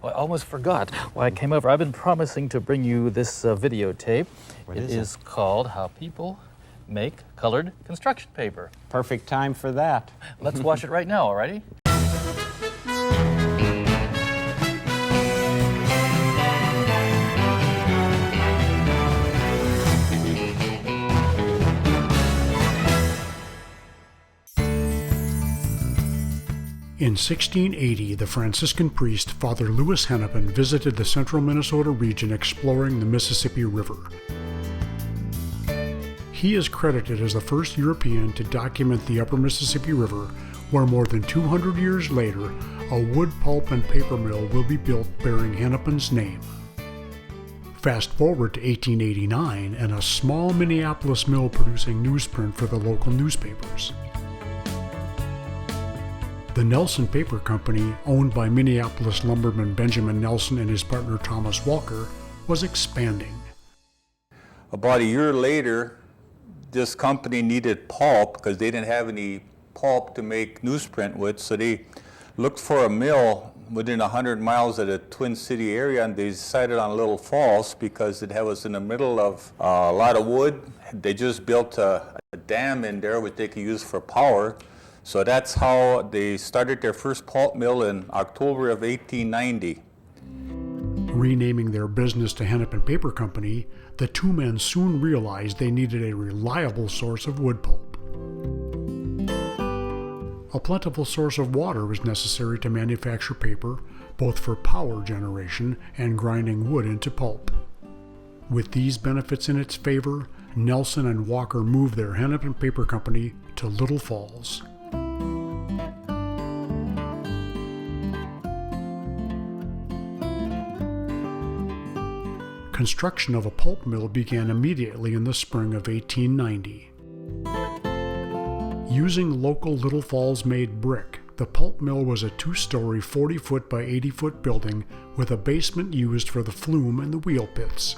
I almost forgot why I came over. I've been promising to bring you this videotape. What It is is called How People Make Colored Construction Paper. Perfect time for that. Let's watch it right now, all righty? In 1680, the Franciscan priest Father Louis Hennepin visited the central Minnesota region exploring the Mississippi River. He is credited as the first European to document the upper Mississippi River, where more than 200 years later, a wood pulp and paper mill will be built bearing Hennepin's name. Fast forward to 1889 and a small Minneapolis mill producing newsprint for the local newspapers. The Nelson Paper Company, owned by Minneapolis lumberman Benjamin Nelson and his partner Thomas Walker, was expanding. About a year later, this company needed pulp because they didn't have any pulp to make newsprint with, so they looked for a mill within 100 miles of the Twin City area, and they decided on Little Falls because it was in the middle of a lot of wood. They just built a dam in there which they could use for power. So that's how they started their first pulp mill in October of 1890. Renaming their business to Hennepin Paper Company, the two men soon realized they needed a reliable source of wood pulp. A plentiful source of water was necessary to manufacture paper, both for power generation and grinding wood into pulp. With these benefits in its favor, Nelson and Walker moved their Hennepin Paper Company to Little Falls. Construction of a pulp mill began immediately in the spring of 1890. Using local Little Falls-made brick, the pulp mill was a two-story 40-foot by 80-foot building with a basement used for the flume and the wheel pits.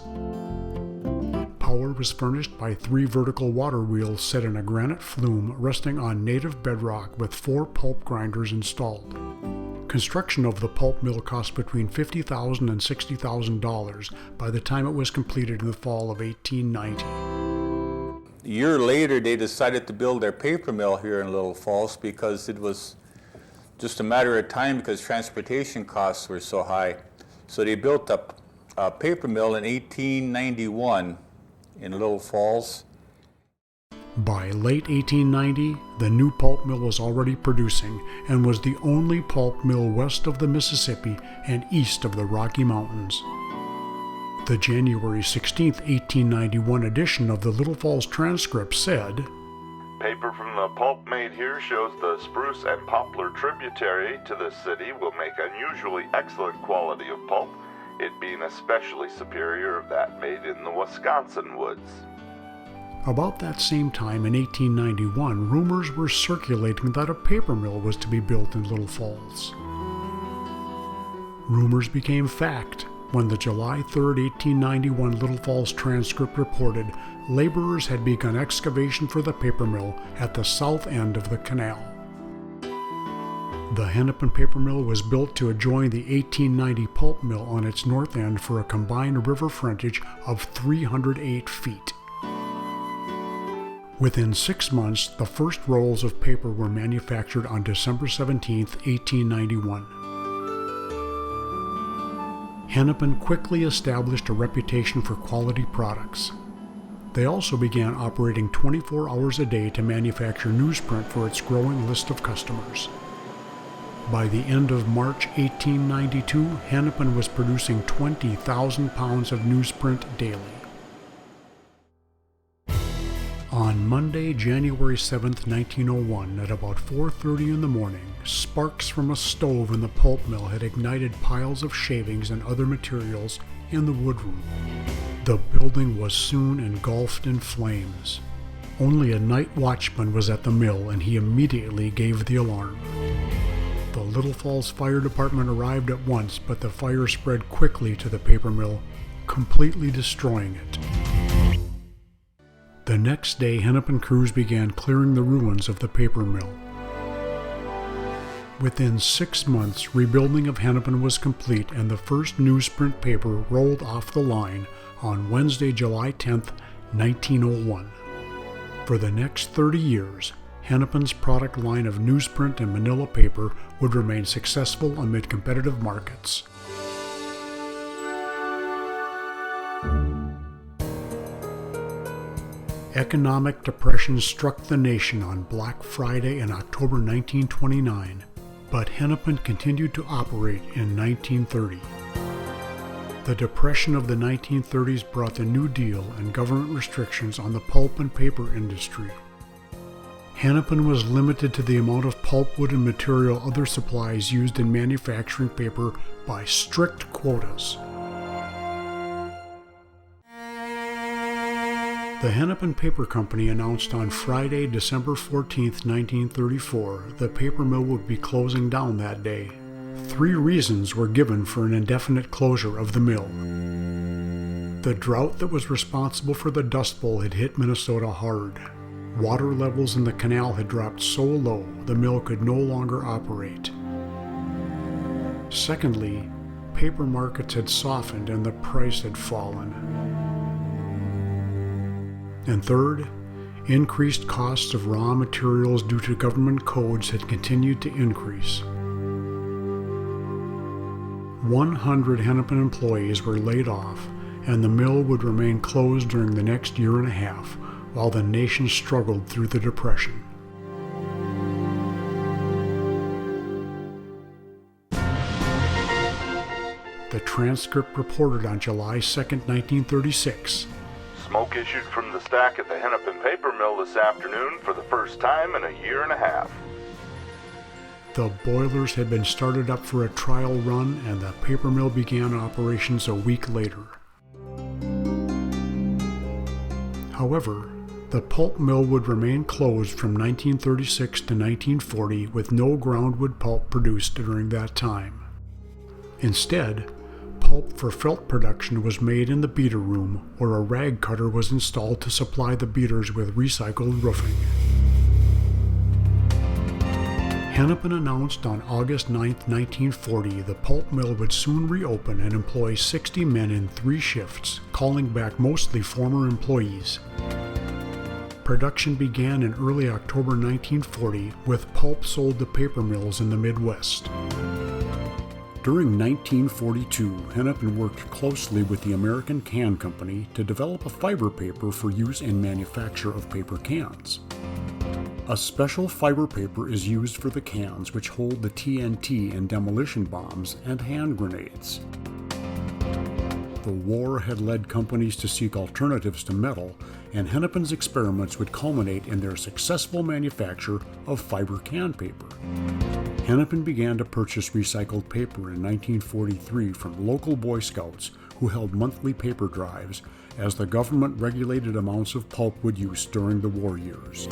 Power was furnished by 3 vertical water wheels set in a granite flume resting on native bedrock with 4 pulp grinders installed. Construction of the pulp mill cost between $50,000 and $60,000 by the time it was completed in the fall of 1890. A year later, they decided to build their paper mill here in Little Falls because it was just a matter of time because transportation costs were so high. So they built a paper mill in 1891 in Little Falls. By late 1890, the new pulp mill was already producing and was the only pulp mill west of the Mississippi and east of the Rocky Mountains. The January 16, 1891 edition of the Little Falls Transcript said, "Paper from the pulp made here shows the spruce and poplar tributary to this city will make unusually excellent quality of pulp, it being especially superior of that made in the Wisconsin woods." About that same time in 1891, rumors were circulating that a paper mill was to be built in Little Falls. Rumors became fact when the July 3, 1891 Little Falls Transcript reported laborers had begun excavation for the paper mill at the south end of the canal. The Hennepin paper mill was built to adjoin the 1890 pulp mill on its north end for a combined river frontage of 308 feet. Within 6 months, the first rolls of paper were manufactured on December 17, 1891. Hennepin quickly established a reputation for quality products. They also began operating 24 hours a day to manufacture newsprint for its growing list of customers. By the end of March 1892, Hennepin was producing 20,000 pounds of newsprint daily. On Monday, January 7, 1901, at about 4:30 in the morning, sparks from a stove in the pulp mill had ignited piles of shavings and other materials in the woodroom. The building was soon engulfed in flames. Only a night watchman was at the mill, and he immediately gave the alarm. The Little Falls Fire Department arrived at once, but the fire spread quickly to the paper mill, completely destroying it. The next day, Hennepin crews began clearing the ruins of the paper mill. Within 6 months, rebuilding of Hennepin was complete and the first newsprint paper rolled off the line on Wednesday, July 10, 1901. For the next 30 years, Hennepin's product line of newsprint and manila paper would remain successful amid competitive markets. Economic depression struck the nation on Black Friday in October 1929, but Hennepin continued to operate in 1930. The Depression of the 1930s brought the New Deal and government restrictions on the pulp and paper industry. Hennepin was limited to the amount of pulpwood and material other supplies used in manufacturing paper by strict quotas. The Hennepin Paper Company announced on Friday, December 14, 1934, the paper mill would be closing down that day. 3 reasons were given for an indefinite closure of the mill. The drought that was responsible for the Dust Bowl had hit Minnesota hard. Water levels in the canal had dropped so low the mill could no longer operate. Secondly, paper markets had softened and the price had fallen. And third, increased costs of raw materials due to government codes had continued to increase. 100 Hennepin employees were laid off, and the mill would remain closed during the next year and a half while the nation struggled through the Depression. The transcript reported on July 2, 1936. Smoke issued from the stack at the Hennepin paper mill this afternoon for the first time in a year and a half. The boilers had been started up for a trial run, and the paper mill began operations a week later. However, the pulp mill would remain closed from 1936 to 1940 with no groundwood pulp produced during that time. Instead, pulp for felt production was made in the beater room, where a rag cutter was installed to supply the beaters with recycled roofing. Hennepin announced on August 9, 1940, the pulp mill would soon reopen and employ 60 men in 3 shifts, calling back mostly former employees. Production began in early October 1940, with pulp sold to paper mills in the Midwest. During 1942, Hennepin worked closely with the American Can Company to develop a fiber paper for use in manufacture of paper cans. A special fiber paper is used for the cans which hold the TNT and demolition bombs and hand grenades. The war had led companies to seek alternatives to metal, and Hennepin's experiments would culminate in their successful manufacture of fiber can paper. Hennepin began to purchase recycled paper in 1943 from local Boy Scouts who held monthly paper drives as the government regulated amounts of pulpwood use during the war years.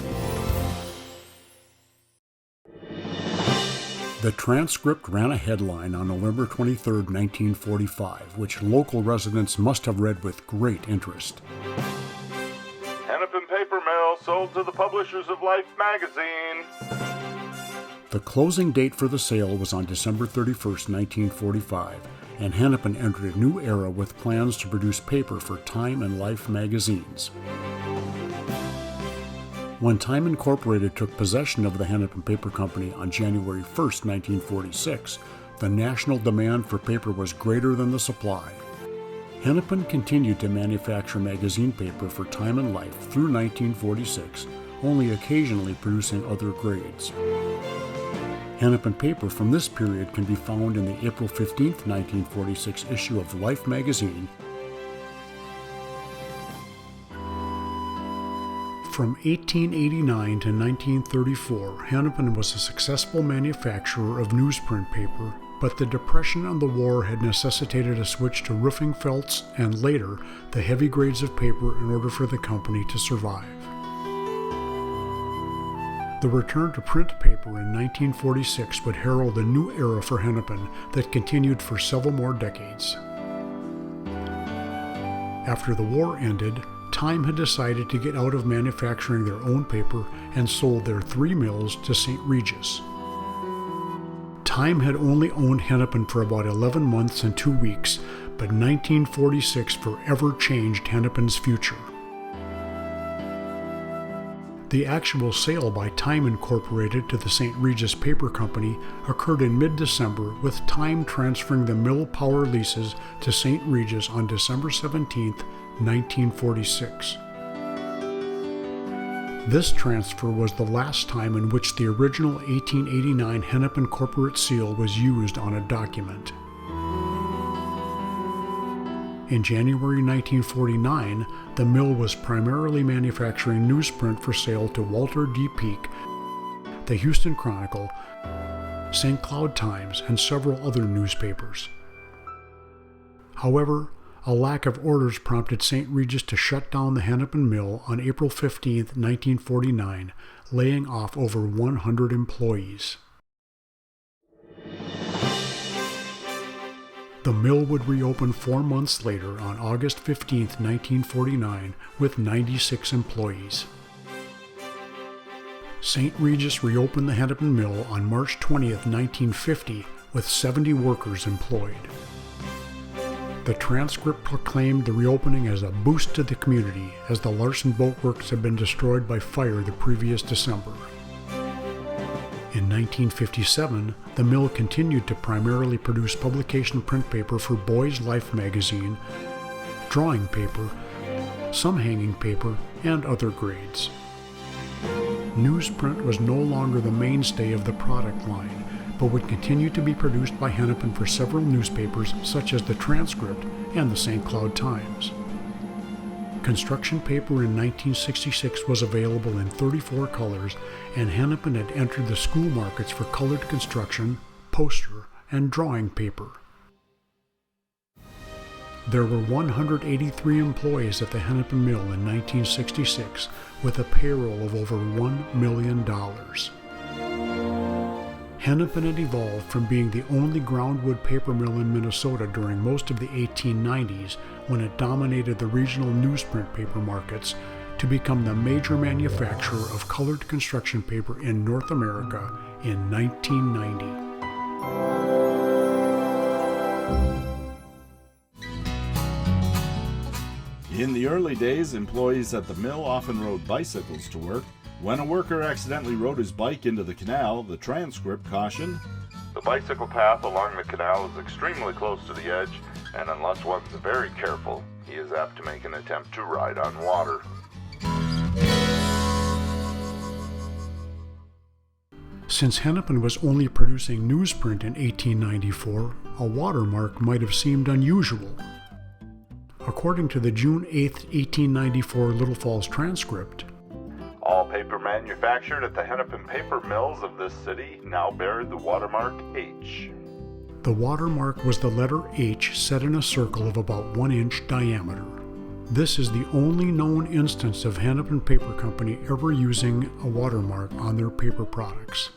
The transcript ran a headline on November 23, 1945, which local residents must have read with great interest. Hennepin paper mill sold to the publishers of Life magazine. The closing date for the sale was on December 31, 1945, and Hennepin entered a new era with plans to produce paper for Time and Life magazines. When Time Incorporated took possession of the Hennepin Paper Company on January 1, 1946, the national demand for paper was greater than the supply. Hennepin continued to manufacture magazine paper for Time and Life through 1946, only occasionally producing other grades. Hennepin paper from this period can be found in the April 15, 1946 issue of Life magazine. From 1889 to 1934, Hennepin was a successful manufacturer of newsprint paper, but the Depression and the war had necessitated a switch to roofing felts and later the heavy grades of paper in order for the company to survive. The return to print paper in 1946 would herald a new era for Hennepin that continued for several more decades. After the war ended, Time had decided to get out of manufacturing their own paper and sold their 3 mills to St. Regis. Time had only owned Hennepin for about 11 months and 2 weeks, but 1946 forever changed Hennepin's future. The actual sale by Time Incorporated to the St. Regis Paper Company occurred in mid-December, with Time transferring the mill power leases to St. Regis on December 17, 1946. This transfer was the last time in which the original 1889 Hennepin corporate seal was used on a document. In January 1949, the mill was primarily manufacturing newsprint for sale to Walter D. Peake, the Houston Chronicle, St. Cloud Times, and several other newspapers. However, a lack of orders prompted St. Regis to shut down the Hennepin mill on April 15, 1949, laying off over 100 employees. The mill would reopen 4 months later on August 15, 1949, with 96 employees. St. Regis reopened the Hennepin mill on March 20, 1950, with 70 workers employed. The transcript proclaimed the reopening as a boost to the community, as the Larson Boat Works had been destroyed by fire the previous December. In 1957, the mill continued to primarily produce publication print paper for Boys Life magazine, drawing paper, some hanging paper, and other grades. Newsprint was no longer the mainstay of the product line, but would continue to be produced by Hennepin for several newspapers such as the Transcript and the St. Cloud Times. Construction paper in 1966 was available in 34 colors, and Hennepin had entered the school markets for colored construction, poster, and drawing paper. There were 183 employees at the Hennepin mill in 1966, with a payroll of over $1 million. Hennepin had evolved from being the only groundwood paper mill in Minnesota during most of the 1890s, when it dominated the regional newsprint paper markets, to become the major manufacturer of colored construction paper in North America in 1990. In the early days, employees at the mill often rode bicycles to work. When a worker accidentally rode his bike into the canal, the Transcript cautioned, The bicycle path along the canal is extremely close to the edge, and unless one's very careful, he is apt to make an attempt to ride on water. Since Hennepin was only producing newsprint in 1894, a watermark might have seemed unusual. According to the June 8, 1894 Little Falls Transcript, All paper manufactured at the Hennepin paper mills of this city now bear the watermark H. the watermark was the letter H set in a circle of about 1 inch diameter. This is the only known instance of Hennepin Paper Company ever using a watermark on their paper products.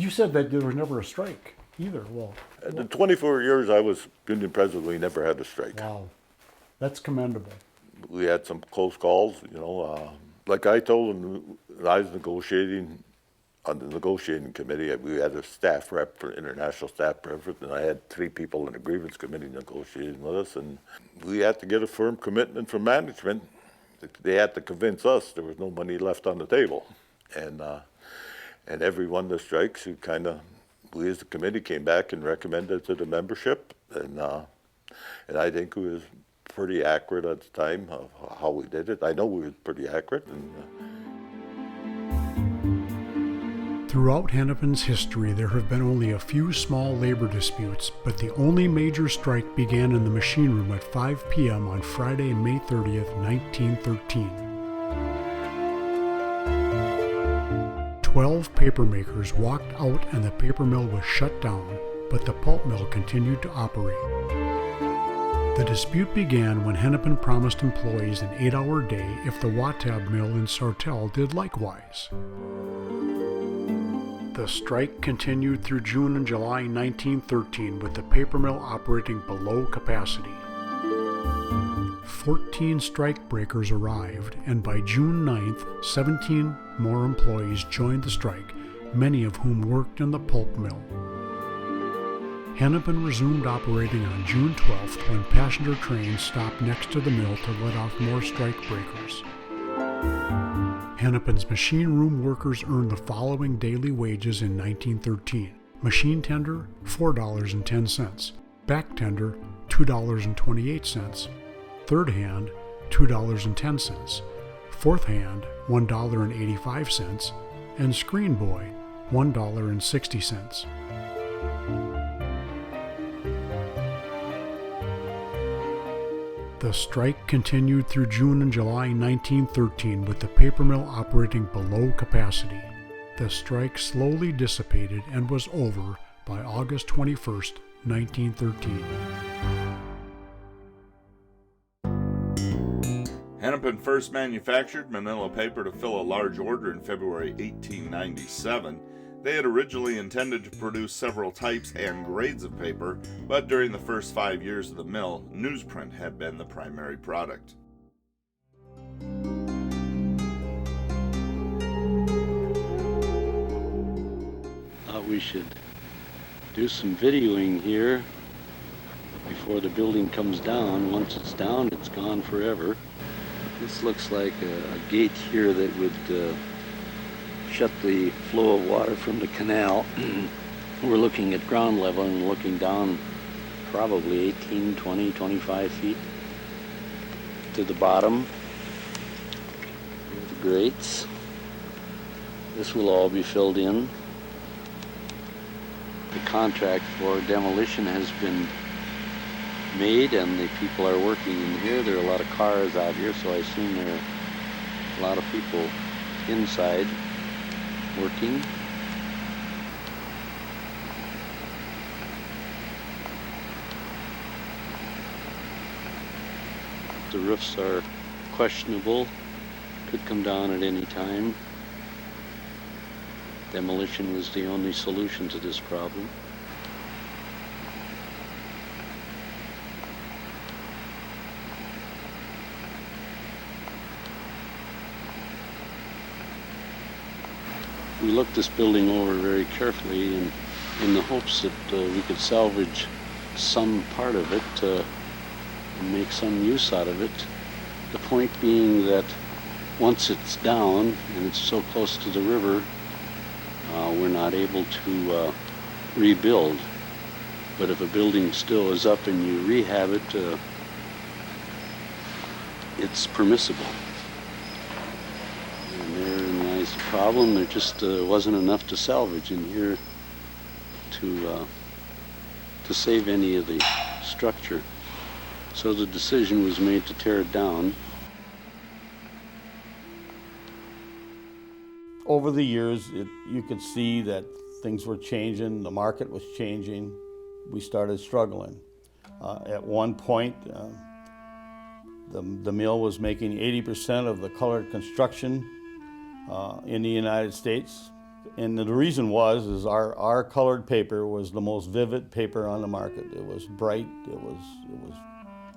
You said that there was never a strike either. Well, In the 24 years I was union president, we never had a strike. wow, that's commendable. We had some close calls, you know. Like I told them, when I was negotiating on the negotiating committee, we had a staff rep for international staff rep, and I had 3 people in the grievance committee negotiating with us, and we had to get a firm commitment from management. They had to convince us there was no money left on the table, and every one of the strikes, we as the committee came back and recommended to the membership, and I think it was pretty accurate at the time of how we did it. I know we were pretty accurate. Throughout Hennepin's history, there have been only a few small labor disputes, but the only major strike began in the machine room at 5 p.m. on Friday, May 30th, 1913. 12 papermakers walked out and the paper mill was shut down, but the pulp mill continued to operate. The dispute began when Hennepin promised employees an 8-hour day if the Watab mill in Sartell did likewise. The strike continued through June and July 1913 with the paper mill operating below capacity. 14 strike breakers arrived, and by June 9th, 17 more employees joined the strike, many of whom worked in the pulp mill. Hennepin resumed operating on June 12th when passenger trains stopped next to the mill to let off more strike breakers. Hennepin's machine room workers earned the following daily wages in 1913. Machine tender, $4.10. Back tender, $2.28. Third hand, $2.10. Fourth hand, $1.85. And screen boy, $1.60. The strike continued through June and July 1913 with the paper mill operating below capacity. The strike slowly dissipated and was over by August 21st, 1913. Hennepin first manufactured manila paper to fill a large order in February 1897. They had originally intended to produce several types and grades of paper, but during the first 5 years of the mill, newsprint had been the primary product. We should do some videoing here before the building comes down. Once it's down, it's gone forever. This looks like a gate here that would shut the flow of water from the canal. We're looking at ground level and looking down probably 18, 20, 25 feet to the bottom. The grates. This will all be filled in. The contract for demolition has been made and the people are working in here. There are a lot of cars out here, so I assume there are a lot of people inside working. The roofs are questionable, could come down at any time. Demolition was the only solution to this problem. We looked this building over very carefully in the hopes that we could salvage some part of it and make some use out of it. The point being that once it's down and it's so close to the river, we're not able to rebuild. But if a building still is up and you rehab it, it's permissible. And therein lies the problem. There just wasn't enough to salvage in here to save any of the structure. So the decision was made to tear it down. Over the years, you could see that things were changing, the market was changing. We started struggling. At one point, the mill was making 80% of the colored construction in the United States. And the reason is our colored paper was the most vivid paper on the market. It was bright, it was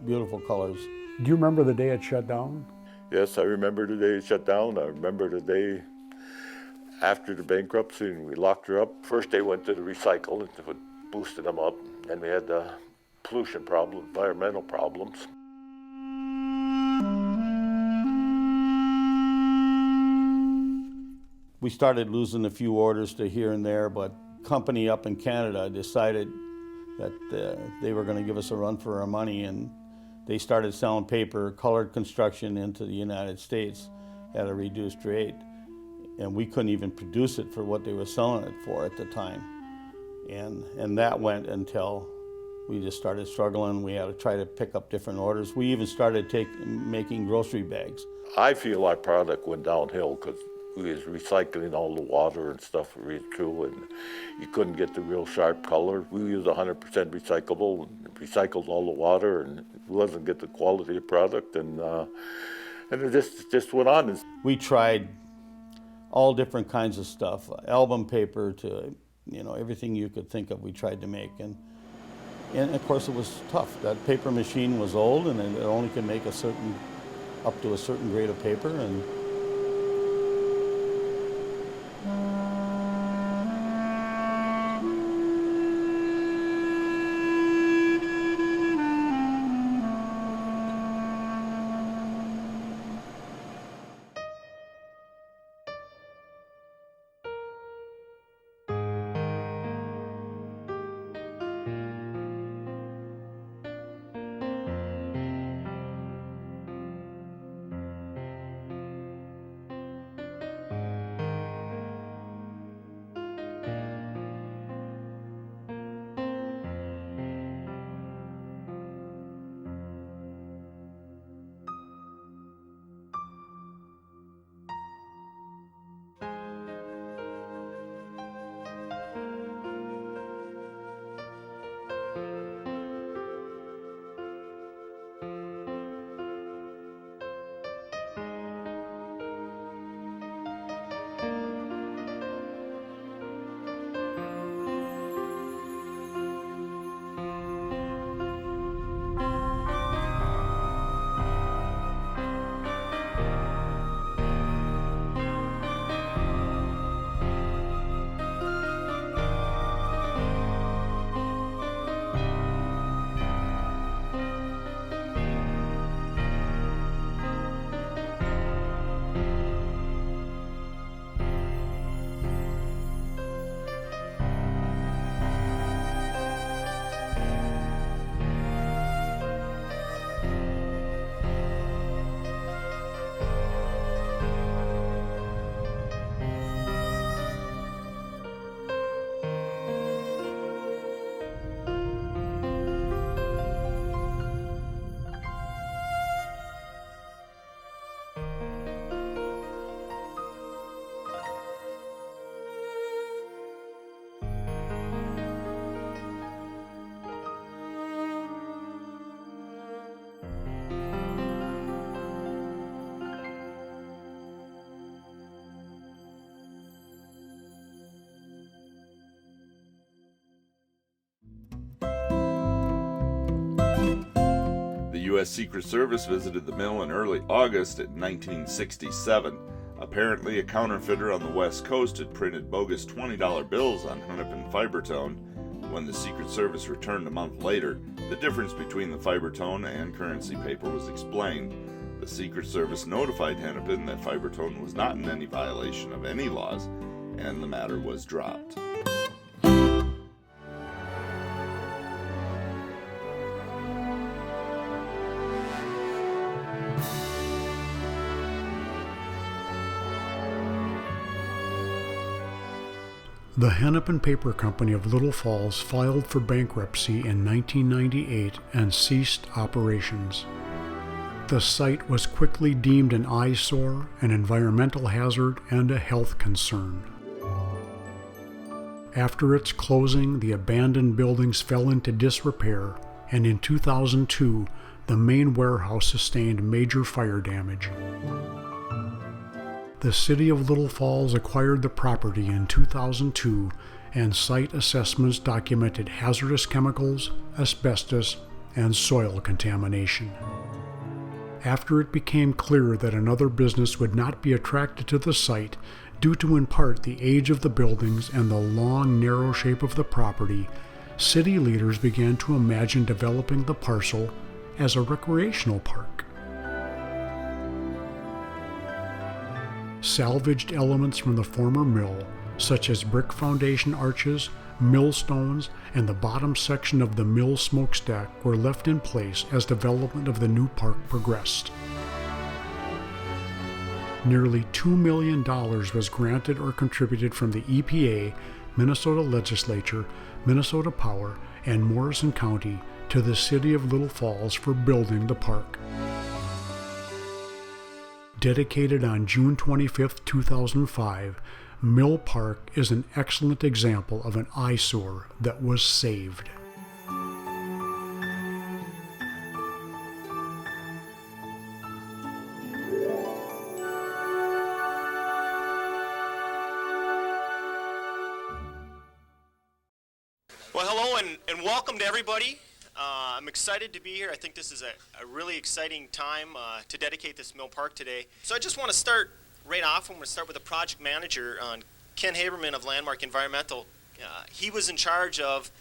beautiful colors. Do you remember the day it shut down? Yes, I remember the day it shut down. I remember the day after the bankruptcy and we locked her up. First they went to the recycle and it boosted them up. Then we had the pollution problem, environmental problems. We started losing a few orders to here and there, but a company up in Canada decided that they were going to give us a run for our money, and they started selling paper, colored construction into the United States at a reduced rate. And we couldn't even produce it for what they were selling it for at the time. And that went until we just started struggling. We had to try to pick up different orders. We even started making grocery bags. I feel our product went downhill because we was recycling all the water and stuff right through, and you couldn't get the real sharp color. We used 100% recyclable, and recycled all the water, and it wasn't get the quality of product, and it just went on. We tried all different kinds of stuff, album paper to, everything you could think of we tried to make. And of course it was tough. That paper machine was old and it only could make up to a certain grade of paper. And The U.S. Secret Service visited the mill in early August in 1967. Apparently, a counterfeiter on the West Coast had printed bogus $20 bills on Hennepin Fibertone. When the Secret Service returned a month later, the difference between the Fibertone and currency paper was explained. The Secret Service notified Hennepin that Fibertone was not in any violation of any laws, and the matter was dropped. The Hennepin Paper Company of Little Falls filed for bankruptcy in 1998 and ceased operations. The site was quickly deemed an eyesore, an environmental hazard, and a health concern. After its closing, the abandoned buildings fell into disrepair, and in 2002, the main warehouse sustained major fire damage. The City of Little Falls acquired the property in 2002, and site assessments documented hazardous chemicals, asbestos, and soil contamination. After it became clear that another business would not be attracted to the site due to in part the age of the buildings and the long, narrow shape of the property, city leaders began to imagine developing the parcel as a recreational park. Salvaged elements from the former mill, such as brick foundation arches, millstones, and the bottom section of the mill smokestack, were left in place as development of the new park progressed. Nearly $2 million was granted or contributed from the EPA, Minnesota Legislature, Minnesota Power, and Morrison County to the City of Little Falls for building the park. Dedicated on June 25, 2005, Mill Park is an excellent example of an eyesore that was saved. Well, hello and welcome to everybody. I'm excited to be here. I think this is a really exciting time to dedicate this mill park today. So I just want to start right off. I'm going to start with the project manager, Ken Haberman of Landmark Environmental. He was in charge of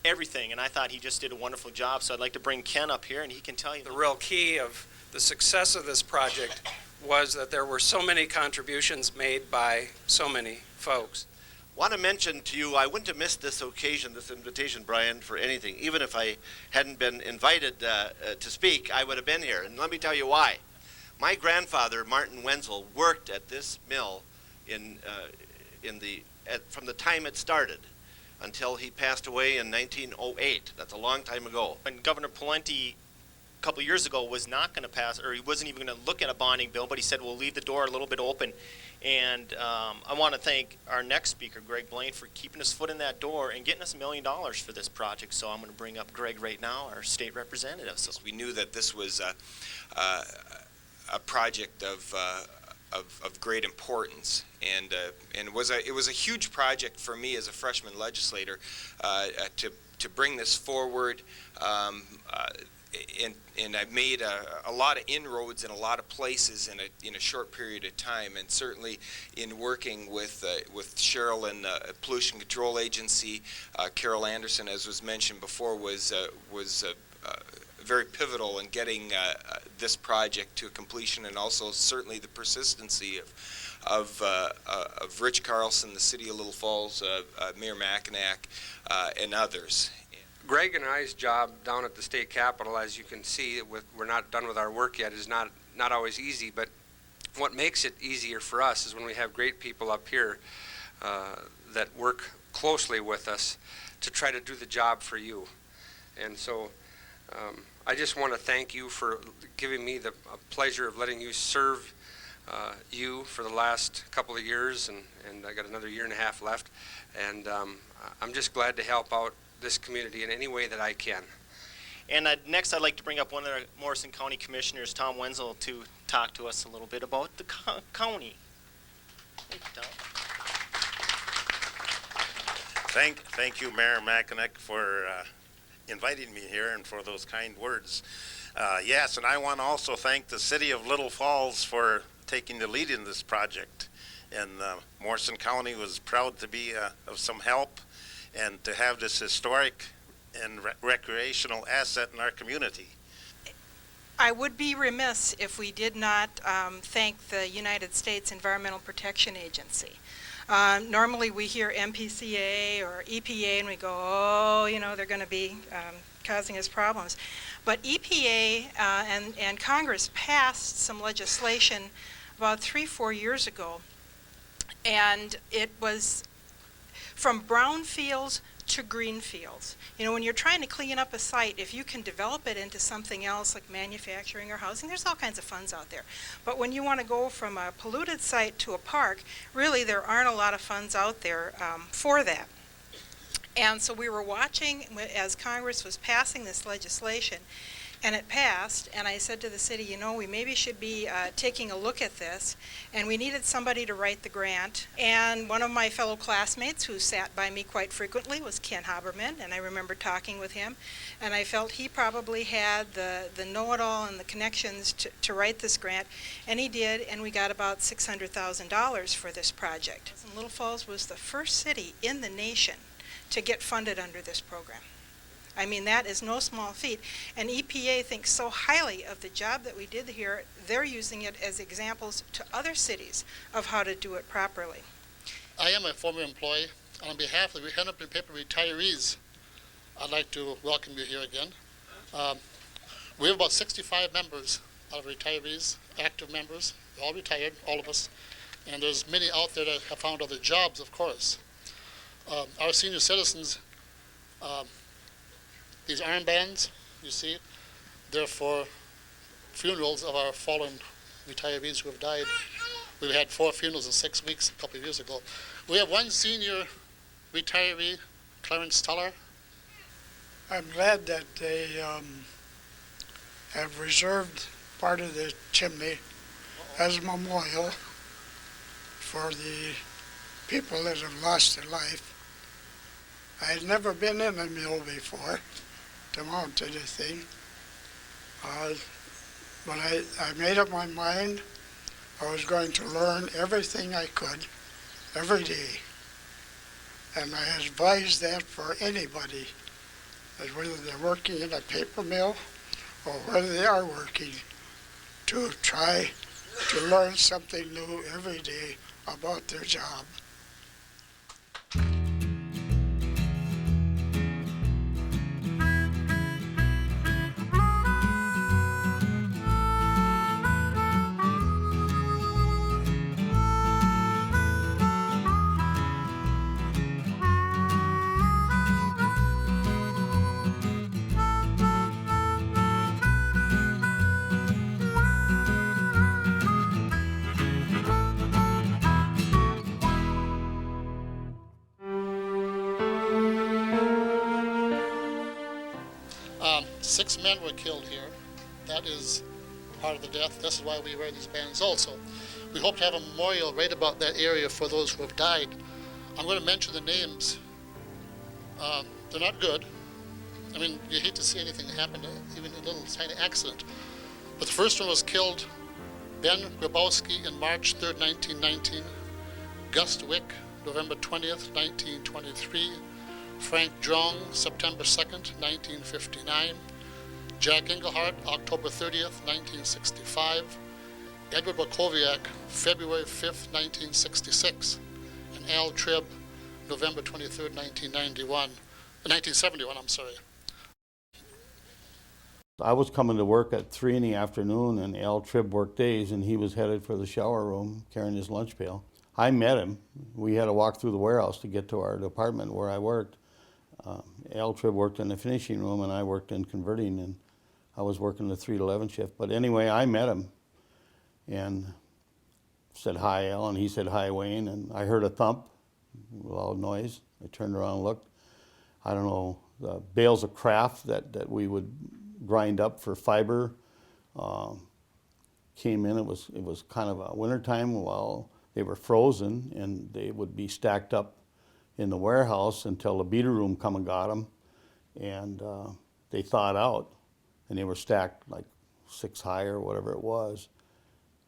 everything, and I thought he just did a wonderful job. So I'd like to bring Ken up here, and he can tell you. The real key of the success of this project was that there were so many contributions made by so many folks. Want to mention to you, I wouldn't have missed this occasion, this invitation, Brian, for anything. Even if I hadn't been invited to speak, I would have been here. And let me tell you why. My grandfather, Martin Wenzel, worked at this mill from the time it started until he passed away in 1908. That's a long time ago. And Governor Pawlenty, a couple of years ago, was not going to pass, or he wasn't even going to look at a bonding bill, but he said we'll leave the door a little bit open. And I want to thank our next speaker, Greg Blaine, for keeping his foot in that door and getting us $1 million for this project. So I'm going to bring up Greg right now, our state representative. So we knew that this was a project of great importance, and it was a huge project for me as a freshman legislator to bring this forward. And I've made a lot of inroads in a lot of places in a short period of time, and certainly in working with Cheryl and the Pollution Control Agency, Carol Anderson, as was mentioned before, was very pivotal in getting this project to completion, and also certainly the persistency of Rich Carlson, the City of Little Falls, Mayor Mackinac, and others. Greg and I's job down at the state capitol, as you can see, we're not done with our work yet, is not always easy, but what makes it easier for us is when we have great people up here that work closely with us to try to do the job for you. And so I just want to thank you for giving me the pleasure of letting you serve you for the last couple of years, and I got another year and a half left, and I'm just glad to help out this community in any way that I can. And next I'd like to bring up one of the Morrison County Commissioners, Tom Wenzel, to talk to us a little bit about the county. Thank you, Tom. Thank you, Mayor Mackinac, for inviting me here and for those kind words. Yes, and I want to also thank the City of Little Falls for taking the lead in this project. And Morrison County was proud to be of some help and to have this historic and recreational asset in our community. I would be remiss if we did not thank the United States Environmental Protection Agency. Normally we hear MPCA or EPA and we go, oh, you know, they're going to be causing us problems. But EPA and Congress passed some legislation about 3-4 years ago, and it was from brownfields to green fields. You know, when you're trying to clean up a site, if you can develop it into something else like manufacturing or housing, there's all kinds of funds out there. But when you want to go from a polluted site to a park, really there aren't a lot of funds out there for that. And so we were watching as Congress was passing this legislation, And it passed, and I said to the city, you know, we maybe should be taking a look at this, and we needed somebody to write the grant. And one of my fellow classmates who sat by me quite frequently was Ken Haberman, and I remember talking with him, and I felt he probably had the know-it-all and the connections to write this grant, and he did, and we got about $600,000 for this project. And Little Falls was the first city in the nation to get funded under this program. I mean, that is no small feat. And EPA thinks so highly of the job that we did here, they're using it as examples to other cities of how to do it properly. I am a former employee. On behalf of the Hennepin paper retirees, I'd like to welcome you here again. We have about 65 members of retirees, active members, all retired, all of us. And there's many out there that have found other jobs, of course. Our senior citizens, these armbands, you see, they're for funerals of our fallen retirees who have died. We had 4 funerals in 6 weeks a couple of years ago. We have one senior retiree, Clarence Teller. I'm glad that they have reserved part of the chimney as a memorial for the people that have lost their life. I had never been in a mill before to mount to the thing. But I made up my mind I was going to learn everything I could every day. And I advise that for anybody, that whether they're working in a paper mill or whether they are working, to try to learn something new every day about their job. Six men were killed here. That is part of the death. This is why we wear these bands also. We hope to have a memorial right about that area for those who have died. I'm going to mention the names. They're not good. I mean, you hate to see anything happen, even a little tiny accident. But the first one was killed, Ben Grabowski, in March 3rd, 1919. Gus Wick, November 20th, 1923. Frank Drong, September 2nd, 1959. Jack Engelhardt, October 30th, 1965. Edward Wakowiak, February 5th, 1966. And Al Tribb, November 23rd, 1971, I'm sorry. I was coming to work at 3 in the afternoon, and Al Tribb worked days, and he was headed for the shower room carrying his lunch pail. I met him. We had to walk through the warehouse to get to our department where I worked. Al Tribb worked in the finishing room, and I worked in converting, and I was working the 3 to 11 shift. But anyway, I met him and said, "Hi, Al," and he said, "Hi, Wayne," and I heard a thump, a loud noise. I turned around and looked. I don't know, the bales of kraft that we would grind up for fiber came in. It was kind of a wintertime while they were frozen, and they would be stacked up in the warehouse until the beater room come and got them, and they thawed out, and they were stacked like 6 high or whatever it was,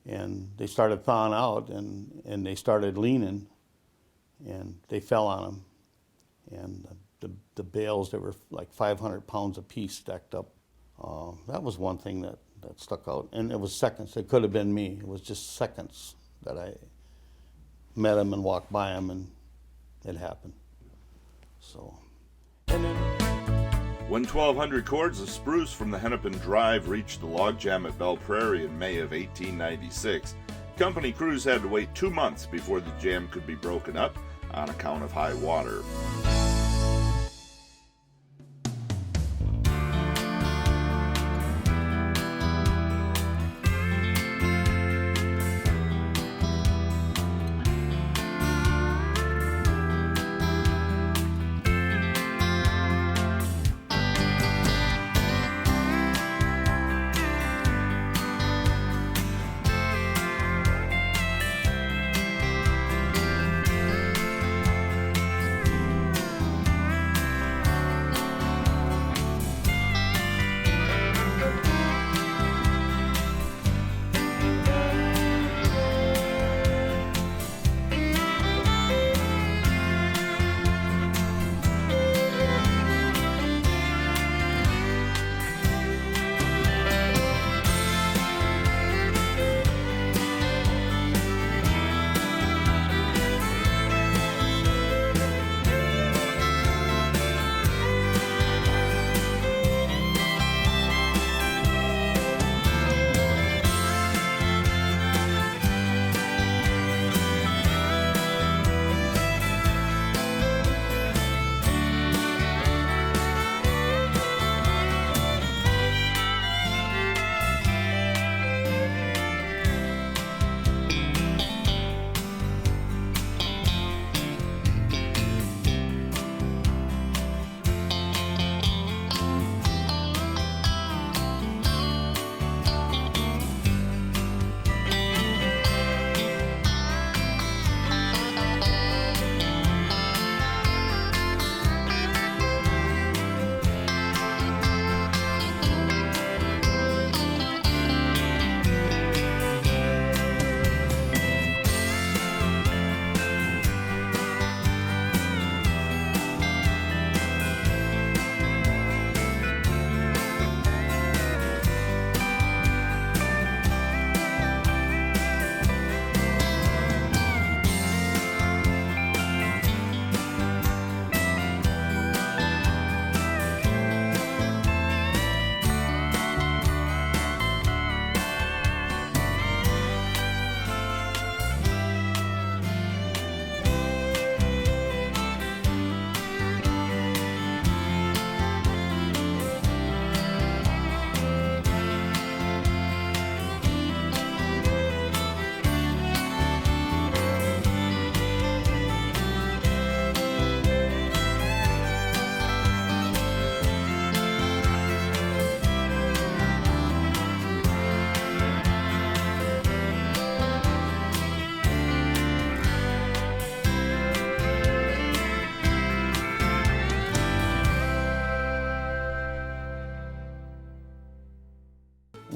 and they started thawing out, and they started leaning, and they fell on them, and the bales, they were like 500 pounds a piece stacked up. That was one thing that stuck out, and it was seconds. It could have been me. It was just seconds that I met him and walked by him, and it happened. So, and then when 1,200 cords of spruce from the Hennepin Drive reached the logjam at Belle Prairie in May of 1896, company crews had to wait 2 months before the jam could be broken up on account of high water.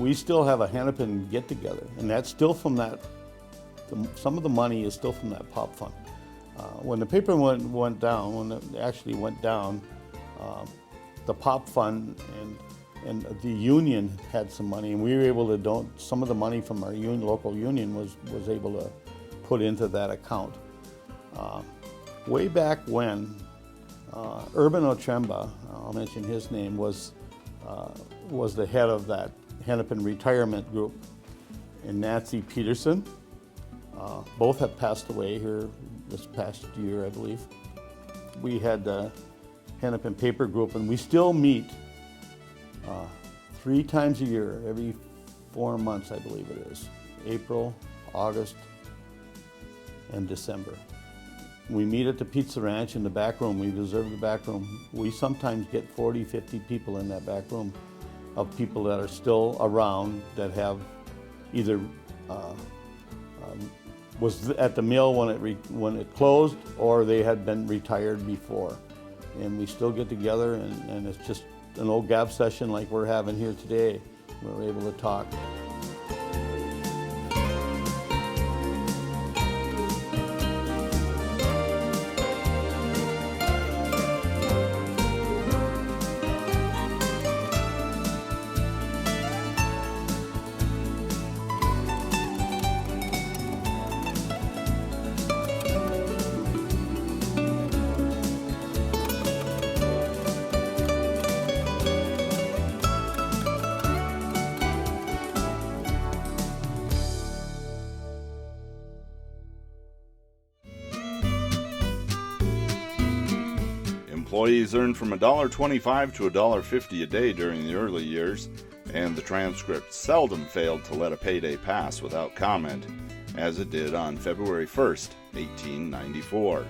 we still have a Hennepin get-together, and that's still from that, some of the money is still from that pop fund. When the paper went down, when it actually went down, the pop fund and the union had some money, and we were able to donate some of the money from our local union was able to put into that account. Way back when, Urban Ochemba, I'll mention his name, was the head of that Hennepin retirement group, and Nancy Peterson. Both have passed away here this past year, I believe. We had the Hennepin Paper Group, and we still meet 3 times a year, every 4 months, I believe it is. April, August, and December. We meet at the Pizza Ranch in the back room. We reserve the back room. We sometimes get 40, 50 people in that back room, of people that are still around that have either was at the mill when it closed, or they had been retired before. And we still get together, and it's just an old gab session like we're having here today. We're able to talk. Employees earned from $1.25 to $1.50 a day during the early years, and the transcript seldom failed to let a payday pass without comment, as it did on February 1st, 1894.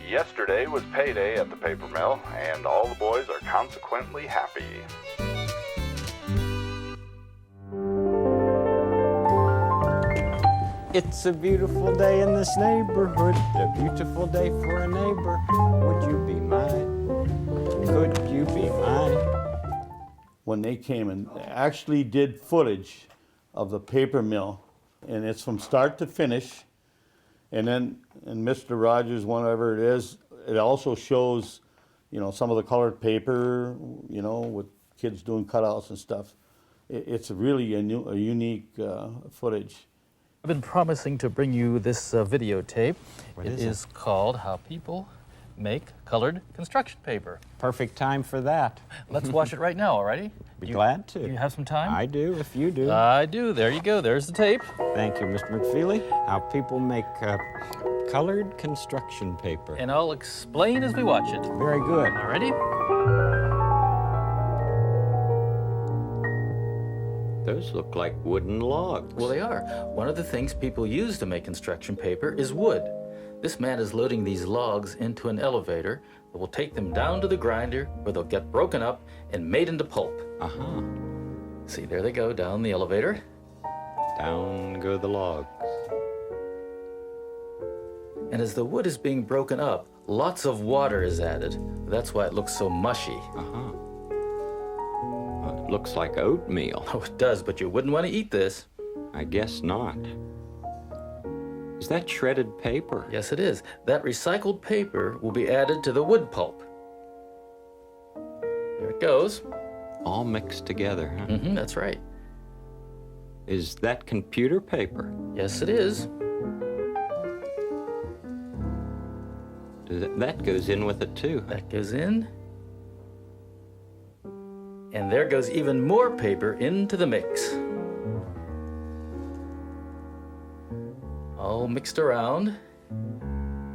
Yesterday was payday at the paper mill, and all the boys are consequently happy. It's a beautiful day in this neighborhood, a beautiful day for a neighbor. Would you be mine? Could you be mine? When they came and actually did footage of the paper mill, and it's from start to finish, and then in Mr. Rogers, whatever it is, it also shows, you know, some of the colored paper, you know, with kids doing cutouts and stuff. It's really a unique footage. I've been promising to bring you this videotape. What It is it? is called How People Make Colored Construction Paper. Perfect time for that. Let's watch it right now, all righty? Be glad to. You have some time? I do, if you do. I do. There you go. There's the tape. Thank you, Mr. McFeely. How people make colored construction paper. And I'll explain as we watch it. Very good. All righty? Those look like wooden logs. Well, they are. One of the things people use to make construction paper is wood. This man is loading these logs into an elevator that will take them down to the grinder where they'll get broken up and made into pulp. Uh-huh. See, there they go down the elevator. Down go the logs. And as the wood is being broken up, lots of water is added. That's why it looks so mushy. Uh-huh. It looks like oatmeal. Oh, it does, but you wouldn't want to eat this. I guess not. Is that shredded paper? Yes, it is. That recycled paper will be added to the wood pulp. There it goes. All mixed together, huh? Mm-hmm, that's right. Is that computer paper? Yes, it is. That goes in with it, too. That goes in. And there goes even more paper into the mix. All mixed around.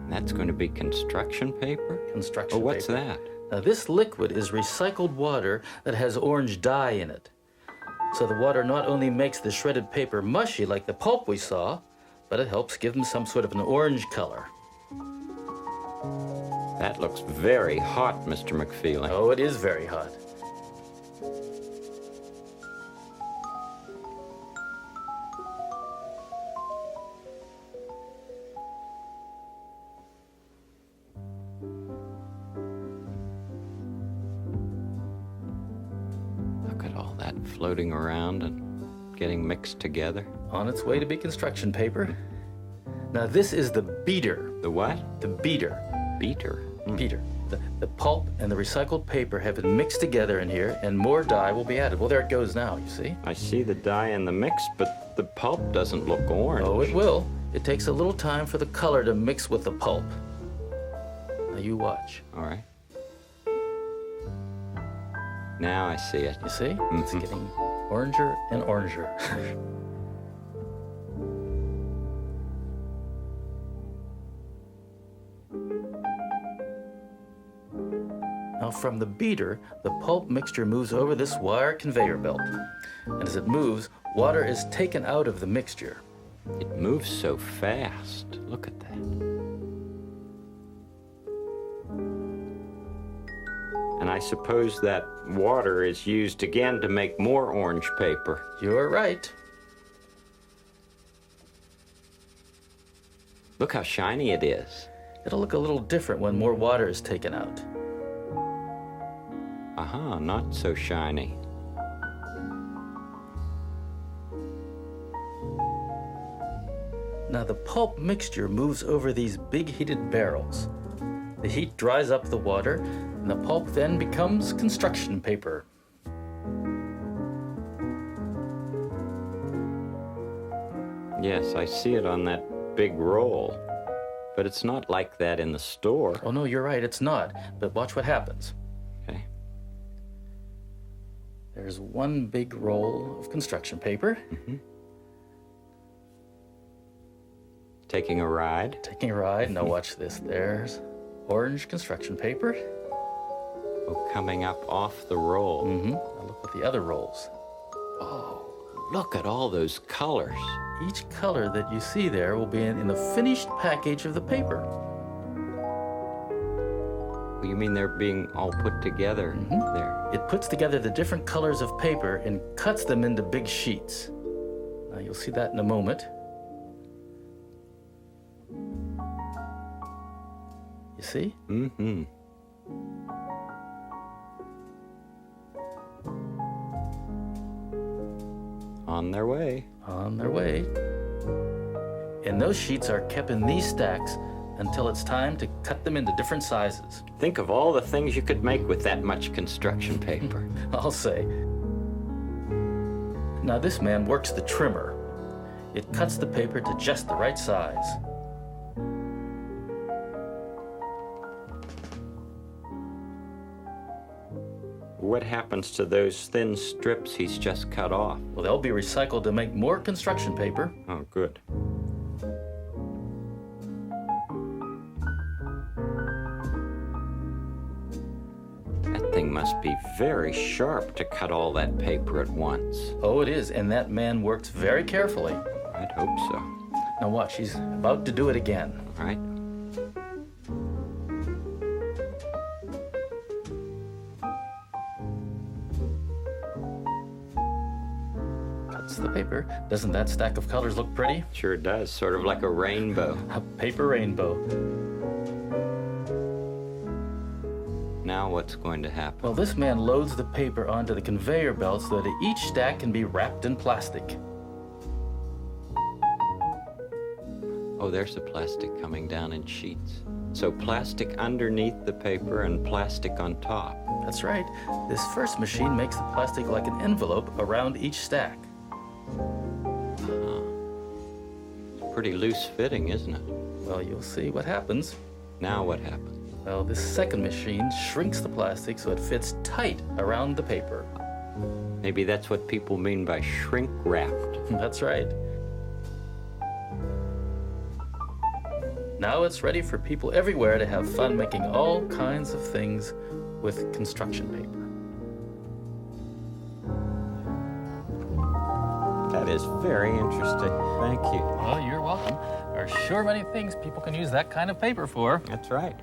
That's going to be construction paper? Construction paper. Oh, what's paper. that? Now, this liquid is recycled water that has orange dye in it. So the water not only makes the shredded paper mushy like the pulp we saw, but it helps give them some sort of an orange color. That looks very hot, Mr. McFeely. Oh, it is very hot. Look at all that floating around, and getting mixed together? On its way to be construction paper. Now this is the beater. The what? The beater. Beater? Beater. The pulp and the recycled paper have been mixed together in here, and more dye will be added. Well, there it goes now, you see? I see the dye in the mix, but the pulp doesn't look orange. Oh, it will. It takes a little time for the color to mix with the pulp. Now you watch. All right. Now I see it. You see? It's getting oranger and oranger. Now from the beater, the pulp mixture moves over this wire conveyor belt. And as it moves, water is taken out of the mixture. It moves so fast. Look at that. And I suppose that water is used again to make more orange paper. You're right. Look how shiny it is. It'll look a little different when more water is taken out. Aha, not so shiny. Now the pulp mixture moves over these big heated barrels. The heat dries up the water, and the pulp then becomes construction paper. Yes, I see it on that big roll. But it's not like that in the store. Oh no, you're right, it's not. But watch what happens. Okay. There's one big roll of construction paper. Taking a ride? Taking a ride. Now watch this. There's orange construction paper. Oh, coming up off the roll. Now look at the other rolls. Oh, look at all those colors. Each color that you see there will be in the finished package of the paper. You mean they're being all put together there? It puts together the different colors of paper and cuts them into big sheets. Now you'll see that in a moment. You see? Mm-hmm. On their way. On their way. And those sheets are kept in these stacks until it's time to cut them into different sizes. Think of all the things you could make with that much construction paper. I'll say. Now this man works the trimmer. It cuts the paper to just the right size. What happens to those thin strips he's just cut off? Well, they'll be recycled to make more construction paper. Oh, good. That thing must be very sharp to cut all that paper at once. Oh, it is, and that man works very carefully. I'd hope so. Now watch, he's about to do it again. All right. The paper. Doesn't that stack of colors look pretty? Sure does, sort of like a rainbow. A paper rainbow. Now what's going to happen? Well, this man loads the paper onto the conveyor belt so that each stack can be wrapped in plastic. Oh, there's the plastic coming down in sheets. So plastic underneath the paper and plastic on top. That's right. This first machine makes the plastic like an envelope around each stack. Pretty loose fitting, isn't it? Well, you'll see what happens. Now what happens? Well, this second machine shrinks the plastic so it fits tight around the paper. Maybe that's what people mean by shrink wrapped. That's right. Now it's ready for people everywhere to have fun making all kinds of things with construction paper. That is very interesting. Thank you. Well, you're welcome. There are sure many things people can use that kind of paper for. That's right.